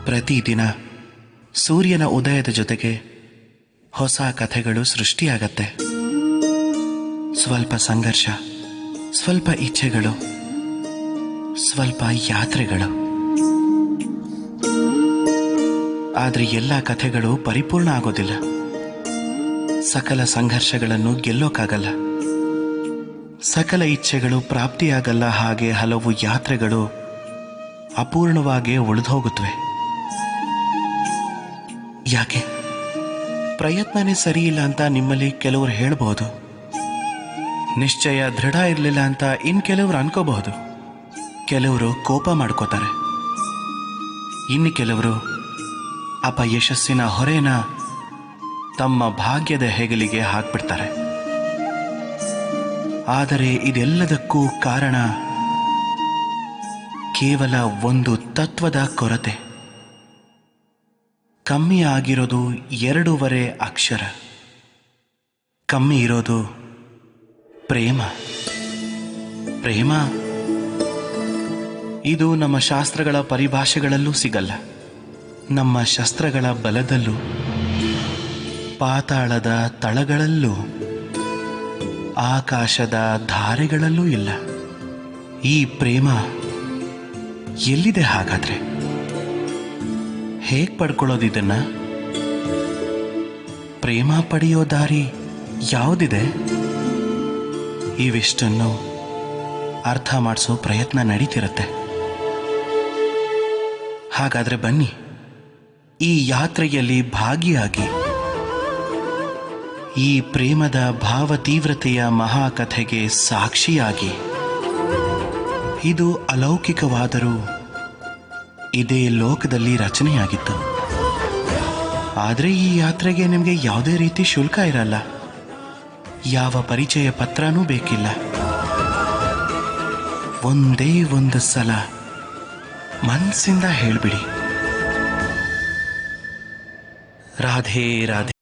ಪ್ರತಿದಿನ ಸೂರ್ಯನ ಉದಯದ ಜೊತೆಗೆ ಹೊಸ ಕಥೆಗಳು ಸೃಷ್ಟಿಯಾಗತ್ತೆ. ಸ್ವಲ್ಪ ಸಂಘರ್ಷ, ಸ್ವಲ್ಪ ಇಚ್ಛೆಗಳು, ಸ್ವಲ್ಪ ಯಾತ್ರೆಗಳು. ಆದರೆ ಎಲ್ಲ ಕಥೆಗಳು ಪರಿಪೂರ್ಣ ಆಗೋದಿಲ್ಲ. ಸಕಲ ಸಂಘರ್ಷಗಳನ್ನು ಗೆಲ್ಲೋಕ್ಕಾಗಲ್ಲ, ಸಕಲ ಇಚ್ಛೆಗಳು ಪ್ರಾಪ್ತಿಯಾಗಲ್ಲ. ಹಾಗೆ ಹಲವು ಯಾತ್ರೆಗಳು ಅಪೂರ್ಣವಾಗಿ ಉಳಿದೋಗುತ್ತವೆ. ಯಾಕೆ? ಪ್ರಯತ್ನನೇ ಸರಿಯಿಲ್ಲ ಅಂತ ನಿಮ್ಮಲ್ಲಿ ಕೆಲವರು ಹೇಳಬಹುದು, ನಿಶ್ಚಯ ದೃಢ ಇರಲಿಲ್ಲ ಅಂತ ಇನ್ನು ಕೆಲವರು ಅನ್ಕೋಬಹುದು. ಕೆಲವರು ಕೋಪ ಮಾಡ್ಕೋತಾರೆ, ಇನ್ನು ಕೆಲವರು ಅಪಯಶಸ್ಸಿನ ಹೊರೆನ ತಮ್ಮ ಭಾಗ್ಯದ ಹೆಗಲಿಗೆ ಹಾಕ್ಬಿಡ್ತಾರೆ. ಆದರೆ ಇದೆಲ್ಲದಕ್ಕೂ ಕಾರಣ ಕೇವಲ ಒಂದು ತತ್ವದ ಕೊರತೆ. ಕಮ್ಮಿ ಆಗಿರೋದು 2 ಅಕ್ಷರ, ಕಮ್ಮಿ ಇರೋದು ಪ್ರೇಮ. ಪ್ರೇಮ ಇದು ನಮ್ಮ ಶಾಸ್ತ್ರಗಳ ಪರಿಭಾಷೆಗಳಲ್ಲೂ ಸಿಗಲ್ಲ, ನಮ್ಮ ಶಸ್ತ್ರಗಳ ಬಲದಲ್ಲೂ, ಪಾತಾಳದ ತಳಗಳಲ್ಲೂ, ಆಕಾಶದ ಧಾರೆಗಳಲ್ಲೂ ಇಲ್ಲ. ಈ ಪ್ರೇಮ ಎಲ್ಲಿದೆ ಹಾಗಾದ್ರೆ? ಹೇಗೆ ಪಡ್ಕೊಳ್ಳೋದಿದನ್ನ? ಪ್ರೇಮ ಪಡೆಯೋ ದಾರಿ ಯಾವುದಿದೆ? ಇವಿಷ್ಟನ್ನು ಅರ್ಥ ಮಾಡಿಸೋ ಪ್ರಯತ್ನ ನಡೀತಿರುತ್ತೆ. ಹಾಗಾದ್ರೆ ಬನ್ನಿ, ಈ ಯಾತ್ರೆಯಲ್ಲಿ ಭಾಗಿಯಾಗಿ ಈ ಪ್ರೇಮದ ಭಾವ ತೀವ್ರತೆಯ ಮಹಾಕಥೆಗೆ ಸಾಕ್ಷಿಯಾಗಿ. ಇದು ಅಲೌಕಿಕವಾದರೂ ಇದೇ ಲೋಕದಲ್ಲಿ ರಚನೆಯಾಗಿತ್ತು. ಆದರೆ ಈ ಯಾತ್ರೆಗೆ ನಿಮಗೆ ಯಾವುದೇ ರೀತಿ ಶುಲ್ಕ ಇರಲ್ಲ, ಯಾವ ಪರಿಚಯ ಪತ್ರನೂ ಬೇಕಿಲ್ಲ. ಒಂದೇ ಒಂದು ಸಲ ಮನಸ್ಸಿಂದ ಹೇಳ್ಬಿಡಿ, ರಾಧೆ ರಾಧೆ.